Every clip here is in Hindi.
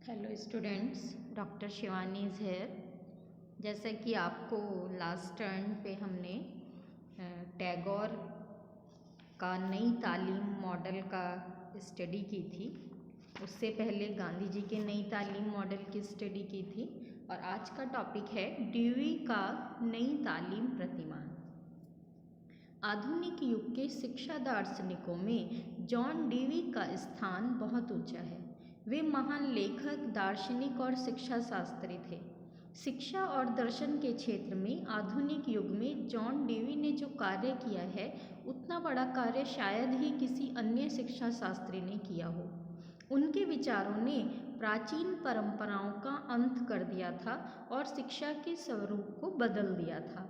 Hello students, doctor Shivani is here. जैसा कि आपको लास्ट टर्न पे हमने टैगोर का नई तालीम मॉडल का स्टडी की थी, उससे पहले गांधी जी के नई तालीम मॉडल की स्टडी की थी और आज का टॉपिक है ड्यूई का नई तालीम प्रतिमान। आधुनिक युग के शिक्षा दार्शनिकों में जॉन ड्यूई का स्थान बहुत ऊंचा है। वे महान लेखक, दार्शनिक और शिक्षा शास्त्री थे। शिक्षा और दर्शन के क्षेत्र में आधुनिक युग में जॉन ड्यूई ने जो कार्य किया है, उतना बड़ा कार्य शायद ही किसी अन्य शिक्षा शास्त्री ने किया हो। उनके विचारों ने प्राचीन परंपराओं का अंत कर दिया था और शिक्षा के स्वरूप को बदल दिया था।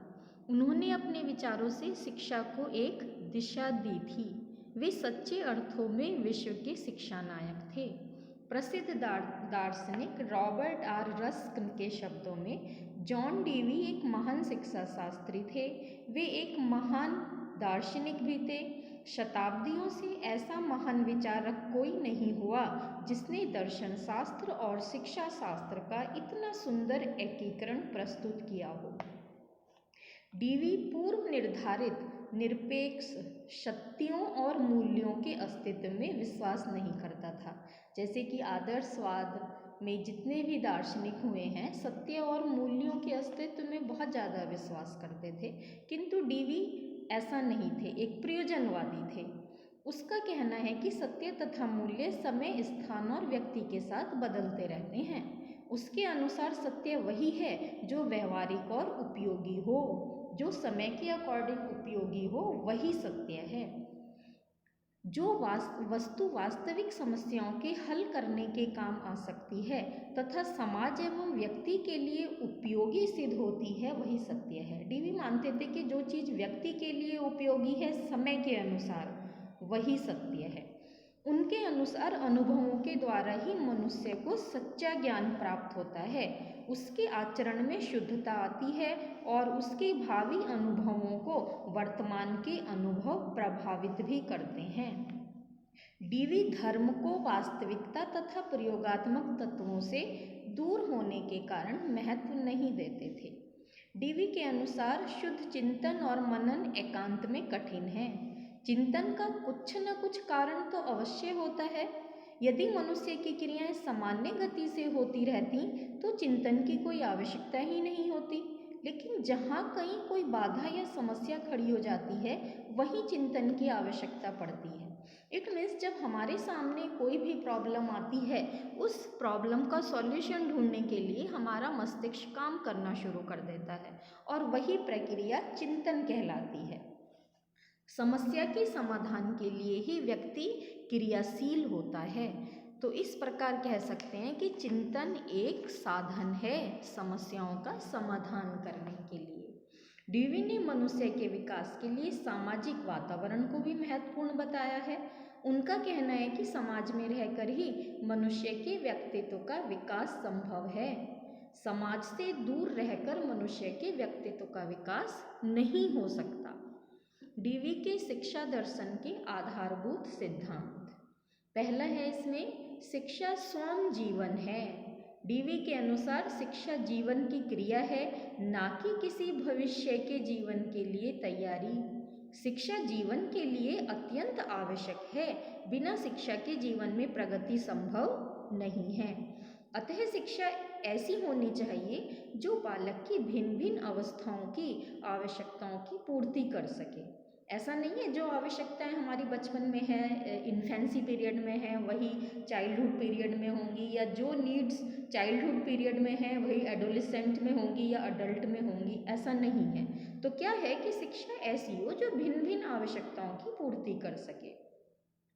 उन्होंने अपने विचारों से शिक्षा को एक दिशा दी थी। वे सच्चे अर्थों में विश्व के शिक्षा नायक थे। प्रसिद्ध दार्शनिक रॉबर्ट आर रस्किन के शब्दों में जॉन ड्यूई एक महान शिक्षा शास्त्री थे। वे एक महान दार्शनिक भी थे। शताब्दियों से ऐसा महान विचारक कोई नहीं हुआ जिसने दर्शन शास्त्र और शिक्षा शास्त्र का इतना सुंदर एकीकरण प्रस्तुत किया हो। ड्यूई पूर्व निर्धारित निरपेक्ष सत्यों और मूल्यों के अस्तित्व में विश्वास नहीं करता था। जैसे कि आदर्शवाद में जितने भी दार्शनिक हुए हैं, सत्य और मूल्यों के अस्तित्व में बहुत ज़्यादा विश्वास करते थे, किंतु ड्यूई ऐसा नहीं थे, एक प्रयोजनवादी थे। उसका कहना है कि सत्य तथा मूल्य समय, स्थान और व्यक्ति के साथ बदलते रहते हैं। उसके अनुसार सत्य वही है जो व्यवहारिक और उपयोगी हो, जो समय के अकॉर्डिंग उपयोगी हो, वही सत्य है। जो वस्तु वास्तविक समस्याओं के हल करने के काम आ सकती है तथा समाज एवं व्यक्ति के लिए उपयोगी सिद्ध होती है, वही सत्य है। ड्यूई मानते थे कि जो चीज़ व्यक्ति के लिए उपयोगी है समय के अनुसार, वही सत्य है। उनके अनुसार अनुभवों के द्वारा ही मनुष्य को सच्चा ज्ञान प्राप्त होता है, उसके आचरण में शुद्धता आती है और उसके भावी अनुभवों को वर्तमान के अनुभव प्रभावित भी करते हैं। ड्यूई धर्म को वास्तविकता तथा प्रयोगात्मक तत्वों से दूर होने के कारण महत्व नहीं देते थे। ड्यूई के अनुसार शुद्ध चिंतन और मनन एकांत में कठिन है। चिंतन का कुछ न कुछ कारण तो अवश्य होता है। यदि मनुष्य की क्रियाएं सामान्य गति से होती रहती तो चिंतन की कोई आवश्यकता ही नहीं होती, लेकिन जहाँ कहीं कोई बाधा या समस्या खड़ी हो जाती है, वहीं चिंतन की आवश्यकता पड़ती है। इट मीन्स जब हमारे सामने कोई भी प्रॉब्लम आती है, उस प्रॉब्लम का सॉल्यूशन ढूंढने के लिए हमारा मस्तिष्क काम करना शुरू कर देता है और वही प्रक्रिया चिंतन कहलाती है। समस्या के समाधान के लिए ही व्यक्ति क्रियाशील होता है। तो इस प्रकार कह सकते हैं कि चिंतन एक साधन है समस्याओं का समाधान करने के लिए। ड्यूई ने मनुष्य के विकास के लिए सामाजिक वातावरण को भी महत्वपूर्ण बताया है। उनका कहना है कि समाज में रहकर ही मनुष्य के व्यक्तित्व का विकास संभव है। समाज से दूर रहकर मनुष्य के व्यक्तित्व का विकास नहीं हो सकता। ड्यूई के शिक्षा दर्शन के आधारभूत सिद्धांत, पहला है इसमें शिक्षा स्वयं जीवन है। ड्यूई के अनुसार शिक्षा जीवन की क्रिया है, ना कि किसी भविष्य के जीवन के लिए तैयारी। शिक्षा जीवन के लिए अत्यंत आवश्यक है, बिना शिक्षा के जीवन में प्रगति संभव नहीं है। अतः शिक्षा ऐसी होनी चाहिए जो बालक की भिन्न भिन्न अवस्थाओं की आवश्यकताओं की पूर्ति कर सके। ऐसा नहीं है जो आवश्यकताएं हमारी बचपन में है, इन्फेंसी पीरियड में है, वही चाइल्डहुड पीरियड में होंगी, या जो नीड्स चाइल्डहुड पीरियड में है वही एडोलेसेंट में होंगी या अडल्ट में होंगी, ऐसा नहीं है। तो क्या है कि शिक्षा ऐसी हो जो भिन्न भिन्न आवश्यकताओं की पूर्ति कर सके।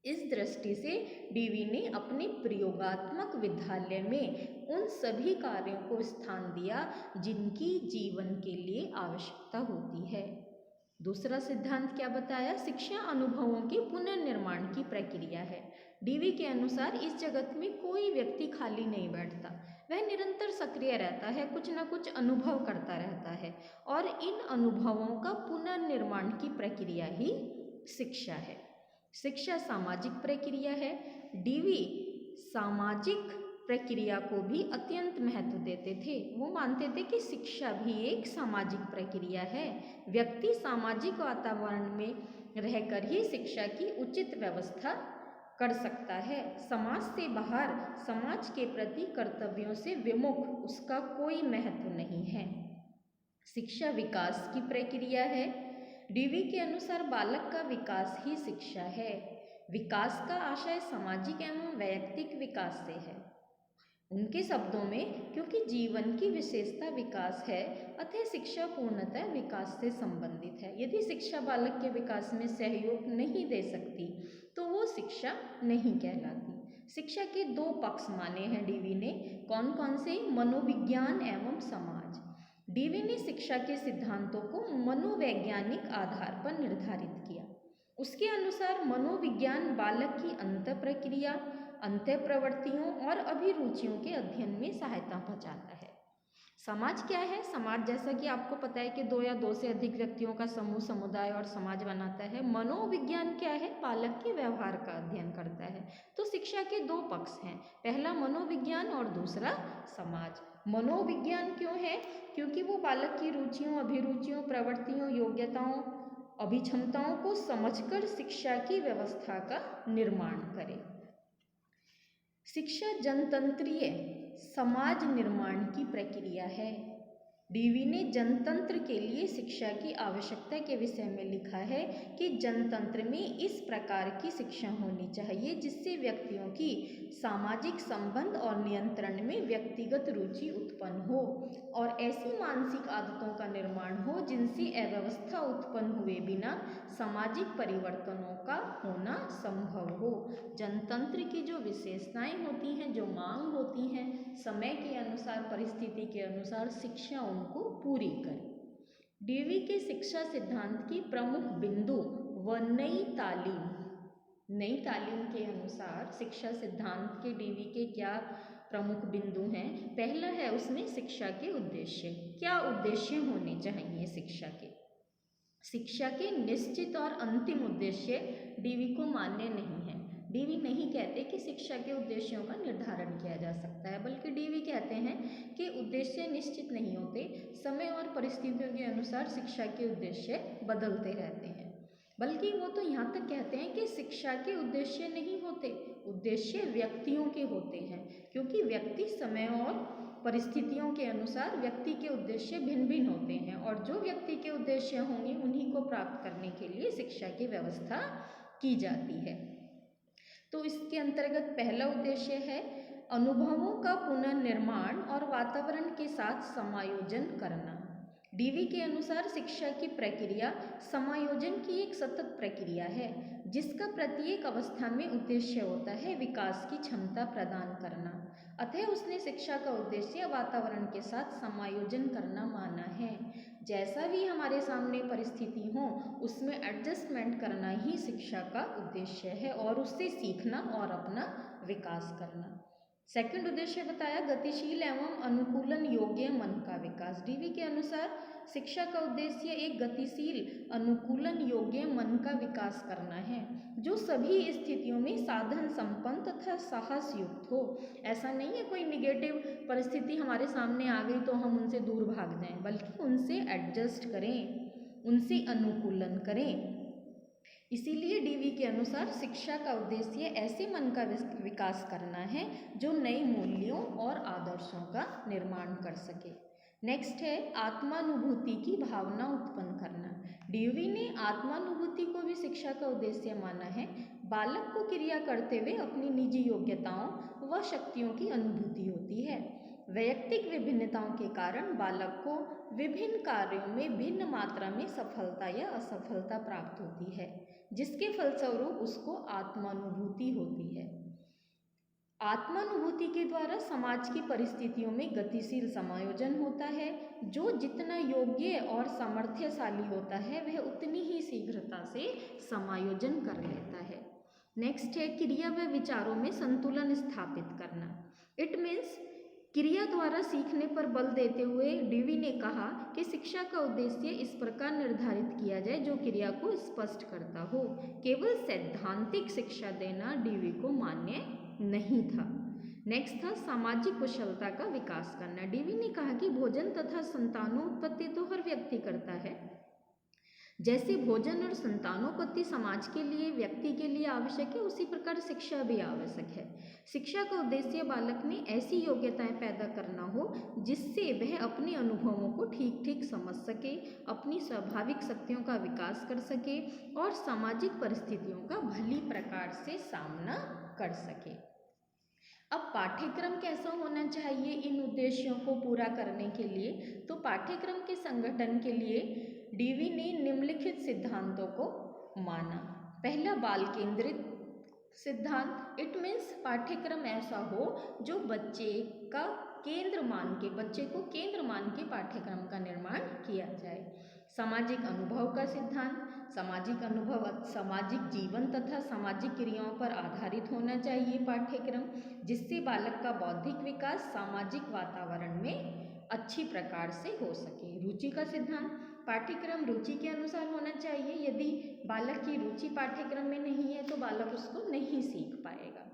इस दृष्टि से ड्यूई ने अपने प्रयोगात्मक विद्यालय में उन सभी कार्यों को स्थान दिया जिनकी जीवन के लिए आवश्यकता होती है। दूसरा सिद्धांत क्या बताया? शिक्षा अनुभवों के पुनर्निर्माण की प्रक्रिया है। ड्यूई के अनुसार इस जगत में कोई व्यक्ति खाली नहीं बैठता, वह निरंतर सक्रिय रहता है, कुछ न कुछ अनुभव करता रहता है और इन अनुभवों का पुनर्निर्माण की प्रक्रिया ही शिक्षा है। शिक्षा सामाजिक प्रक्रिया है। ड्यूई सामाजिक प्रक्रिया को भी अत्यंत महत्व देते थे। वो मानते थे कि शिक्षा भी एक सामाजिक प्रक्रिया है। व्यक्ति सामाजिक वातावरण में रहकर ही शिक्षा की उचित व्यवस्था कर सकता है। समाज से बाहर समाज के प्रति कर्तव्यों से विमुख उसका कोई महत्व नहीं है। शिक्षा विकास की प्रक्रिया है। डीवी के अनुसार बालक का विकास ही शिक्षा है। विकास का आशय सामाजिक एवं वैयक्तिक विकास से है। उनके शब्दों में, क्योंकि जीवन की विशेषता विकास है, अतः शिक्षा पूर्णतः विकास से संबंधित है। यदि शिक्षा बालक के विकास में सहयोग नहीं दे सकती तो वो शिक्षा नहीं कहलाती। शिक्षा के दो पक्ष माने हैं डीवी ने। कौन कौन से? मनोविज्ञान एवं समाज। डीवी ने शिक्षा के सिद्धांतों को मनोवैज्ञानिक आधार पर निर्धारित किया। उसके अनुसार मनोविज्ञान बालक की अंतः प्रक्रिया, अंतः प्रवृत्तियों और अभिरुचियों के अध्ययन में सहायता पहुंचाता है। समाज क्या है? समाज, जैसा कि आपको पता है कि दो या दो से अधिक व्यक्तियों का समूह समुदाय और समाज बनाता है। मनोविज्ञान क्या है? बालक के व्यवहार का अध्ययन करता है। तो शिक्षा के दो पक्ष हैं, पहला मनोविज्ञान और दूसरा समाज। मनोविज्ञान क्यों है? क्योंकि वो बालक की रुचियों, अभिरुचियों, प्रवृत्तियों, योग्यताओं, अभिक्षमताओं को समझकर शिक्षा की व्यवस्था का निर्माण करे। शिक्षा जनतंत्रीय समाज निर्माण की प्रक्रिया है। डीवी ने जनतंत्र के लिए शिक्षा की आवश्यकता के विषय में लिखा है कि जनतंत्र में इस प्रकार की शिक्षा होनी चाहिए जिससे व्यक्तियों की सामाजिक संबंध और नियंत्रण में व्यक्तिगत रुचि उत्पन्न हो और ऐसी मानसिक आदतों का निर्माण हो जिनसे अव्यवस्था उत्पन्न हुए बिना सामाजिक परिवर्तनों का होना संभव हो। जनतंत्र की जो विशेषताएं होती हैं, जो मांग होती हैं, समय के अनुसार, परिस्थिति के अनुसार शिक्षा उनको पूरी करे। डीवी के शिक्षा सिद्धांत की प्रमुख बिंदु व नई तालीम। नई तालीम के अनुसार शिक्षा सिद्धांत के डीवी के क्या प्रमुख बिंदु हैं? पहला है उसमें शिक्षा के उद्देश्य। क्या उद्देश्य होने चाहिए शिक्षा के? शिक्षा के निश्चित और अंतिम उद्देश्य डीवी को मान्य नहीं है। डीवी नहीं कहते कि शिक्षा के उद्देश्यों का निर्धारण किया जा सकता है, बल्कि डीवी कहते हैं कि उद्देश्य निश्चित नहीं होते, समय और परिस्थितियों के अनुसार शिक्षा के उद्देश्य बदलते रहते हैं। बल्कि वो तो यहाँ तक कहते हैं कि शिक्षा के उद्देश्य नहीं होते, उद्देश्य व्यक्तियों के होते हैं, क्योंकि व्यक्ति समय और परिस्थितियों के अनुसार व्यक्ति के उद्देश्य भिन्न भिन्न होते हैं और जो व्यक्ति के उद्देश्य होंगे उन्हीं को प्राप्त करने के लिए शिक्षा की व्यवस्था की जाती है। तो इसके अंतर्गत पहला उद्देश्य है अनुभवों का पुनर्निर्माण और वातावरण के साथ समायोजन करना। डीवी के अनुसार शिक्षा की प्रक्रिया समायोजन की एक सतत प्रक्रिया है जिसका प्रत्येक अवस्था में उद्देश्य होता है विकास की क्षमता प्रदान करना। अतः उसने शिक्षा का उद्देश्य वातावरण के साथ समायोजन करना माना है। जैसा भी हमारे सामने परिस्थिति हो उसमें एडजस्टमेंट करना ही शिक्षा का उद्देश्य है और उससे सीखना और अपना विकास करना। सेकंड उद्देश्य बताया गतिशील एवं अनुकूलन योग्य मन का विकास। डीवी के अनुसार शिक्षा का उद्देश्य एक गतिशील, अनुकूलन योग्य मन का विकास करना है जो सभी स्थितियों में साधन संपन्न तथा साहस युक्त हो। ऐसा नहीं है कोई निगेटिव परिस्थिति हमारे सामने आ गई तो हम उनसे दूर भाग जाएं, बल्कि उनसे एडजस्ट करें, उनसे अनुकूलन करें। इसीलिए डीवी के अनुसार शिक्षा का उद्देश्य ऐसे मन का विकास करना है जो नए मूल्यों और आदर्शों का निर्माण कर सके। नेक्स्ट है आत्मानुभूति की भावना उत्पन्न करना। डीवी ने आत्मानुभूति को भी शिक्षा का उद्देश्य माना है। बालक को क्रिया करते हुए अपनी निजी योग्यताओं व शक्तियों की अनुभूति होती है। वैयक्तिक विभिन्नताओं के कारण बालक को विभिन्न कार्यों में भिन्न मात्रा में सफलता या असफलता प्राप्त होती है, जिसके फलस्वरूप उसको आत्मानुभूति होती है। आत्मानुभूति के द्वारा समाज की परिस्थितियों में गतिशील समायोजन होता है। जो जितना योग्य और सामर्थ्यशाली होता है वह उतनी ही शीघ्रता से समायोजन कर लेता है। नेक्स्ट है क्रिया व विचारों में संतुलन स्थापित करना। इट मीन्स क्रिया द्वारा सीखने पर बल देते हुए डीवी ने कहा कि शिक्षा का उद्देश्य इस प्रकार निर्धारित किया जाए जो क्रिया को स्पष्ट करता हो। केवल सैद्धांतिक शिक्षा देना डीवी को मान्य नहीं था। नेक्स्ट था सामाजिक कुशलता का विकास करना। डीवी ने कहा कि भोजन तथा संतानोत्पत्ति तो हर व्यक्ति करता है, जैसे भोजन और संतानोत्पत्ति समाज के लिए, व्यक्ति के लिए आवश्यक है, उसी प्रकार शिक्षा भी आवश्यक है। शिक्षा का उद्देश्य बालक में ऐसी योग्यताएं पैदा करना हो जिससे वह अपने अनुभवों को ठीक ठीक समझ सके, अपनी स्वाभाविक शक्तियों का विकास कर सके और सामाजिक परिस्थितियों का भली प्रकार से सामना कर सके। अब पाठ्यक्रम कैसा होना चाहिए इन उद्देश्यों को पूरा करने के लिए? तो पाठ्यक्रम के संगठन के लिए डीवी ने निम्नलिखित सिद्धांतों को माना। पहला, बाल केंद्रित सिद्धांत। इट मीन्स पाठ्यक्रम ऐसा हो जो बच्चे का केंद्र मान के, बच्चे को केंद्र मान के पाठ्यक्रम का निर्माण किया जाए। सामाजिक अनुभव का सिद्धांत। सामाजिक अनुभव सामाजिक जीवन तथा सामाजिक क्रियाओं पर आधारित होना चाहिए पाठ्यक्रम, जिससे बालक का बौद्धिक विकास सामाजिक वातावरण में अच्छी प्रकार से हो सके। रुचि का सिद्धांत। पाठ्यक्रम रुचि के अनुसार होना चाहिए। यदि बालक की रुचि पाठ्यक्रम में नहीं है तो बालक उसको नहीं सीख पाएगा।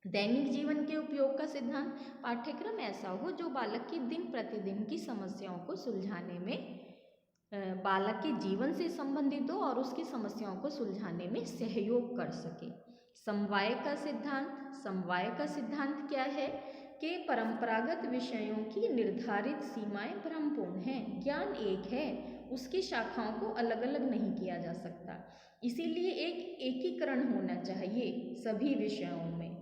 दैनिक जीवन के उपयोग का सिद्धांत। पाठ्यक्रम ऐसा हो जो बालक की दिन प्रतिदिन की समस्याओं को सुलझाने में, बालक के जीवन से संबंधित हो और उसकी समस्याओं को सुलझाने में सहयोग कर सके। समवाय का सिद्धांत। समवाय का सिद्धांत क्या है कि परंपरागत विषयों की निर्धारित सीमाएं भ्रमपूर्ण हैं। ज्ञान एक है, उसकी शाखाओं को अलग अलग नहीं किया जा सकता, इसीलिए एक एकीकरण होना चाहिए सभी विषयों में।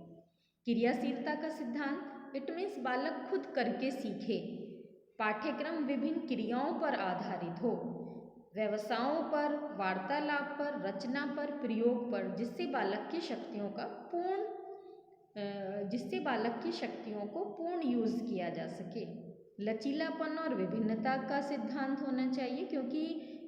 क्रियाशीलता का सिद्धांत। इट मीन्स बालक खुद करके सीखे। पाठ्यक्रम विभिन्न क्रियाओं पर आधारित हो, व्यवसायों पर, वार्तालाप पर, रचना पर, प्रयोग पर, जिससे बालक की शक्तियों को पूर्ण यूज़ किया जा सके। लचीलापन और विभिन्नता का सिद्धांत होना चाहिए, क्योंकि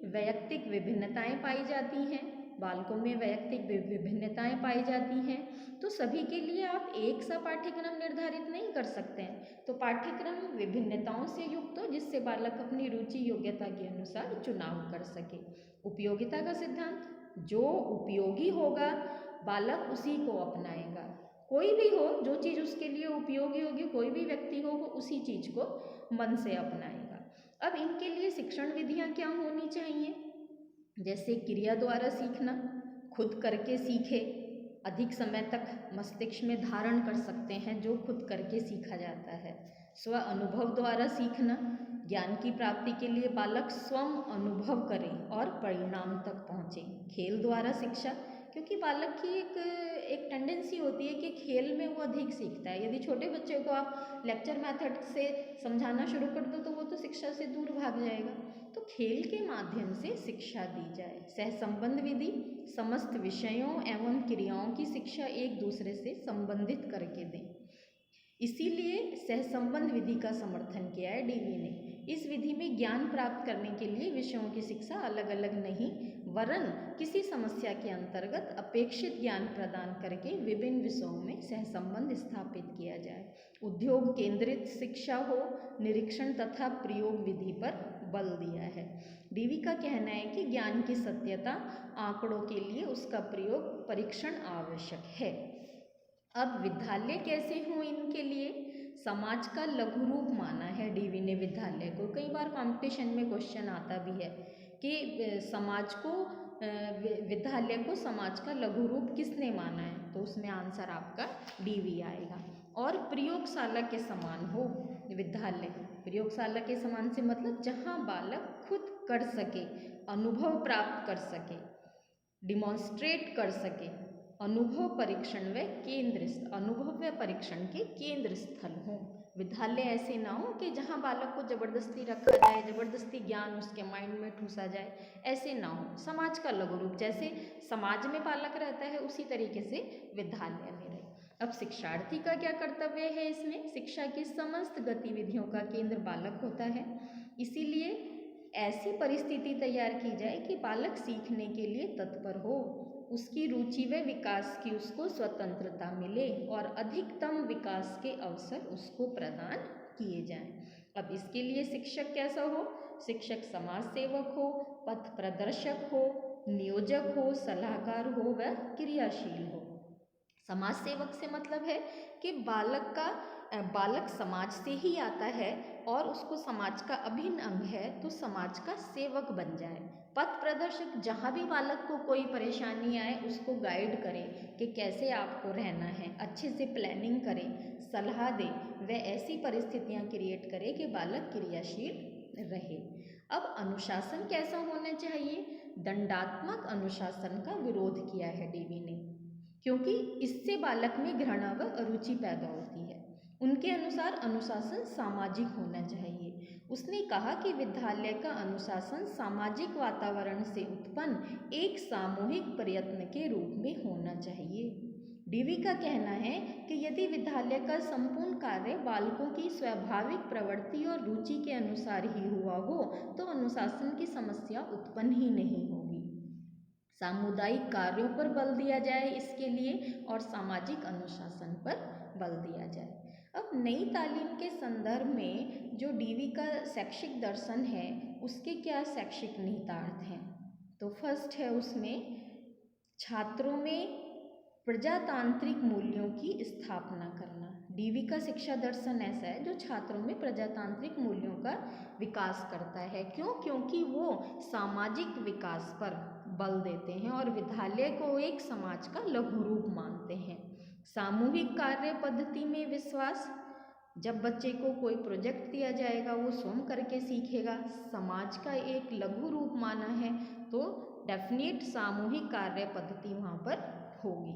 वैयक्तिक विभिन्नताएं पाई जाती हैं, बालकों में वैयक्तिक विभिन्नताएं पाई जाती हैं, तो सभी के लिए आप एक सा पाठ्यक्रम निर्धारित नहीं कर सकते हैं। तो पाठ्यक्रम विभिन्नताओं से युक्त हो जिससे बालक अपनी रुचि योग्यता के अनुसार चुनाव कर सके। उपयोगिता का सिद्धांत। जो उपयोगी होगा बालक उसी को अपनाएगा। कोई भी हो, जो चीज़ उसके लिए उपयोगी होगी, कोई भी व्यक्ति हो, वो उसी चीज़ को मन से अपनाएगा। अब इनके लिए शिक्षण विधियाँ क्या होनी चाहिए? जैसे क्रिया द्वारा सीखना, खुद करके सीखे, अधिक समय तक मस्तिष्क में धारण कर सकते हैं जो खुद करके सीखा जाता है। स्व अनुभव द्वारा सीखना, ज्ञान की प्राप्ति के लिए बालक स्वयं अनुभव करे और परिणाम तक पहुँचे। खेल द्वारा शिक्षा, क्योंकि बालक की एक टेंडेंसी होती है कि खेल में वो अधिक सीखता है। यदि छोटे बच्चे को आप लेक्चर मेथड से समझाना शुरू कर दो तो वो तो शिक्षा से दूर भाग जाएगा। तो खेल के माध्यम से शिक्षा दी जाए। सहसंबंध विधि, समस्त विषयों एवं क्रियाओं की शिक्षा एक दूसरे से संबंधित करके दें, इसीलिए सहसंबंध विधि का समर्थन किया है डीवी ने। इस विधि में ज्ञान प्राप्त करने के लिए विषयों की शिक्षा अलग अलग नहीं, वरन किसी समस्या के अंतर्गत अपेक्षित ज्ञान प्रदान करके विभिन्न विषयों में सहसंबंध स्थापित किया जाए। उद्योग केंद्रित शिक्षा हो, निरीक्षण तथा प्रयोग विधि पर बल दिया है। डीवी का कहना है कि ज्ञान की सत्यता, आंकड़ों के लिए उसका प्रयोग, परीक्षण आवश्यक है। अब विद्यालय कैसे हों इनके लिए? समाज का लघु रूप माना है डीवी ने विद्यालय को। कई बार कंपटीशन में क्वेश्चन आता भी है कि समाज को, विद्यालय को समाज का लघु रूप किसने माना है, तो उसमें आंसर आपका डीवी आएगा। और प्रयोगशाला के समान हो विद्यालय। प्रयोगशाला के समान से मतलब जहाँ बालक खुद कर सके, अनुभव प्राप्त कर सके, डिमॉन्स्ट्रेट कर सके, अनुभव परीक्षण व परीक्षण के केंद्र स्थल हों। विद्यालय ऐसे ना हो कि जहाँ बालक को जबरदस्ती रखा जाए, जबरदस्ती ज्ञान उसके माइंड में ठूसा जाए, ऐसे ना हो। समाज का लघु रूप, जैसे समाज में बालक रहता है उसी तरीके से विद्यालय में रहे। अब शिक्षार्थी का क्या कर्तव्य है इसमें? शिक्षा की समस्त गतिविधियों का केंद्र बालक होता है, इसीलिए ऐसी परिस्थिति तैयार की जाए कि बालक सीखने के लिए तत्पर हो, उसकी रुचि व विकास की उसको स्वतंत्रता मिले और अधिकतम विकास के अवसर उसको प्रदान किए जाएं। अब इसके लिए शिक्षक कैसा हो? शिक्षक समाज सेवक हो, पथ प्रदर्शक हो, नियोजक हो, सलाहकार हो व क्रियाशील हो। समाज सेवक से मतलब है कि बालक समाज से ही आता है और उसको समाज का अभिन्न अंग है, तो समाज का सेवक बन जाए। पथ प्रदर्शक जहाँ भी बालक को कोई परेशानी आए उसको गाइड करे कि कैसे आपको रहना है, अच्छे से प्लानिंग करे, सलाह दे, वह ऐसी परिस्थितियाँ क्रिएट करे कि बालक क्रियाशील रहे। अब अनुशासन कैसा होना चाहिए? दंडात्मक अनुशासन का विरोध किया है डीवी ने, क्योंकि इससे बालक में घृणा व अरुचि पैदा होती है। उनके अनुसार अनुशासन सामाजिक होना चाहिए। उसने कहा कि विद्यालय का अनुशासन सामाजिक वातावरण से उत्पन्न एक सामूहिक प्रयत्न के रूप में होना चाहिए। डीवी का कहना है कि यदि विद्यालय का संपूर्ण कार्य बालकों की स्वाभाविक प्रवृत्ति और रुचि के अनुसार ही हुआ हो तो अनुशासन की समस्या उत्पन्न ही नहीं होगी। सामुदायिक कार्यों पर बल दिया जाए इसके लिए, और सामाजिक अनुशासन पर बल दिया जाए। अब नई तालीम के संदर्भ में जो डीवी का शैक्षिक दर्शन है उसके क्या शैक्षिक निहितार्थ हैं? तो फर्स्ट है उसमें छात्रों में प्रजातांत्रिक मूल्यों की स्थापना करना। डीवी का शिक्षा दर्शन ऐसा है जो छात्रों में प्रजातांत्रिक मूल्यों का विकास करता है। क्यों? क्योंकि वो सामाजिक विकास पर बल देते हैं और विद्यालय को एक समाज का लघु रूप मानते हैं। सामूहिक कार्य पद्धति में विश्वास, जब बच्चे को कोई प्रोजेक्ट दिया जाएगा वो स्वयं करके सीखेगा, समाज का एक लघु रूप माना है तो डेफिनेट सामूहिक कार्य पद्धति वहाँ पर होगी।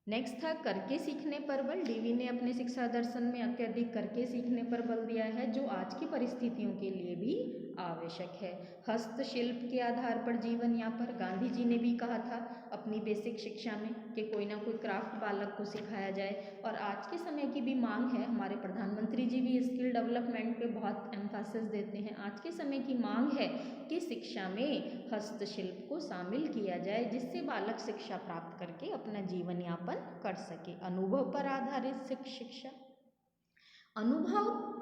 नेक्स्ट था करके सीखने पर बल। डीवी ने अपने शिक्षा दर्शन में अत्यधिक करके सीखने पर बल दिया है जो आज की परिस्थितियों के लिए भी आवश्यक है। हस्तशिल्प के आधार पर जीवन यापन, गांधी जी ने भी कहा था अपनी बेसिक शिक्षा में कि कोई ना कोई क्राफ्ट बालक को सिखाया जाए, और आज के समय की भी मांग है। हमारे प्रधानमंत्री जी भी स्किल डेवलपमेंट पे बहुत एम्फासिस देते हैं। आज के समय की मांग है कि शिक्षा में हस्तशिल्प को शामिल किया जाए जिससे बालक शिक्षा प्राप्त करके अपना जीवन यापन कर सके। अनुभव पर आधारित शिक्षा, अनुभव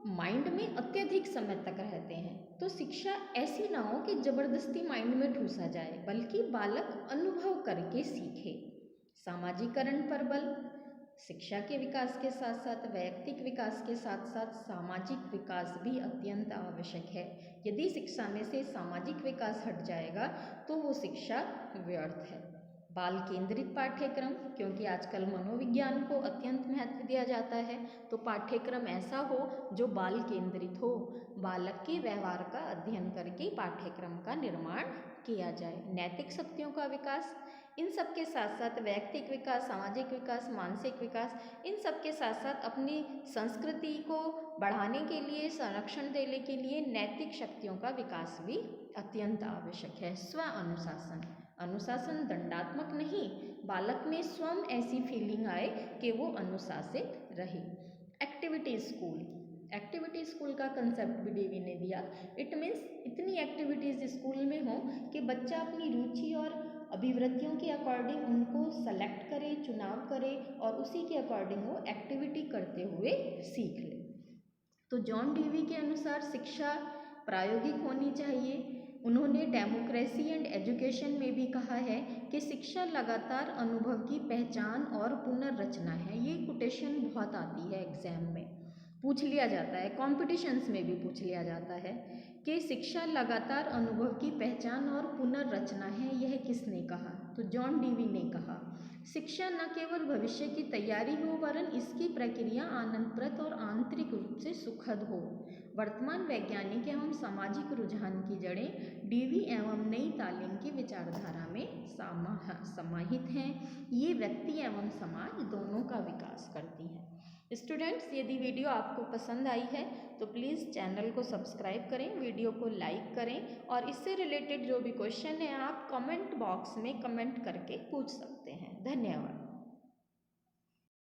माइंड में अत्यधिक समय तक रहते हैं, तो शिक्षा ऐसी ना हो कि जबरदस्ती माइंड में ठूसा जाए बल्कि बालक अनुभव करके सीखे। सामाजिकरण पर बल, शिक्षा के विकास के साथ साथ वैयक्तिक विकास के साथ साथ सामाजिक विकास भी अत्यंत आवश्यक है। यदि शिक्षा में से सामाजिक विकास हट जाएगा तो वो शिक्षा व्यर्थ है। बाल केंद्रित पाठ्यक्रम, क्योंकि आजकल मनोविज्ञान को अत्यंत महत्व दिया जाता है तो पाठ्यक्रम ऐसा हो जो बाल केंद्रित हो, बालक के व्यवहार का अध्ययन करके पाठ्यक्रम का निर्माण किया जाए। नैतिक शक्तियों का विकास, इन सब के साथ साथ वैयक्तिक विकास, सामाजिक विकास, मानसिक विकास, इन सब के साथ साथ अपनी संस्कृति को बढ़ाने के लिए, संरक्षण देने के लिए नैतिक शक्तियों का विकास भी अत्यंत आवश्यक है। स्व अनुशासन, अनुशासन दंडात्मक नहीं, बालक में स्वयं ऐसी फीलिंग आए कि वो अनुशासित रहे। एक्टिविटी स्कूल, एक्टिविटी स्कूल का कंसेप्ट भी डीवी ने दिया। इट मीन्स इतनी एक्टिविटीज़ स्कूल में हो कि बच्चा अपनी रुचि और अभिवृत्तियों के अकॉर्डिंग उनको सेलेक्ट करे, चुनाव करे और उसी के अकॉर्डिंग वो एक्टिविटी करते हुए सीख ले। तो जॉन डीवी के अनुसार शिक्षा प्रायोगिक होनी चाहिए। उन्होंने डेमोक्रेसी एंड एजुकेशन में भी कहा है कि शिक्षा लगातार अनुभव की पहचान और पुनर्रचना है। ये कोटेशन बहुत आती है, एग्जाम में पूछ लिया जाता है, कॉम्पिटिशन्स में भी पूछ लिया जाता है कि शिक्षा लगातार अनुभव की पहचान और पुनर्रचना है। यह किसने कहा? तो जॉन डीवी ने कहा शिक्षा न केवल भविष्य की तैयारी हो वरन इसकी प्रक्रिया आनंदप्रद और आंतरिक रूप से सुखद हो। वर्तमान वैज्ञानिक एवं सामाजिक रुझान की जड़ें डीवी एवं नई तालीम की विचारधारा में समाहित हैं। ये व्यक्ति एवं समाज दोनों का विकास करती हैं। स्टूडेंट्स, यदि वीडियो आपको पसंद आई है तो प्लीज़ चैनल को सब्सक्राइब करें, वीडियो को लाइक करें और इससे रिलेटेड जो भी क्वेश्चन है आप कमेंट बॉक्स में कमेंट करके पूछ सकते हैं। धन्यवाद।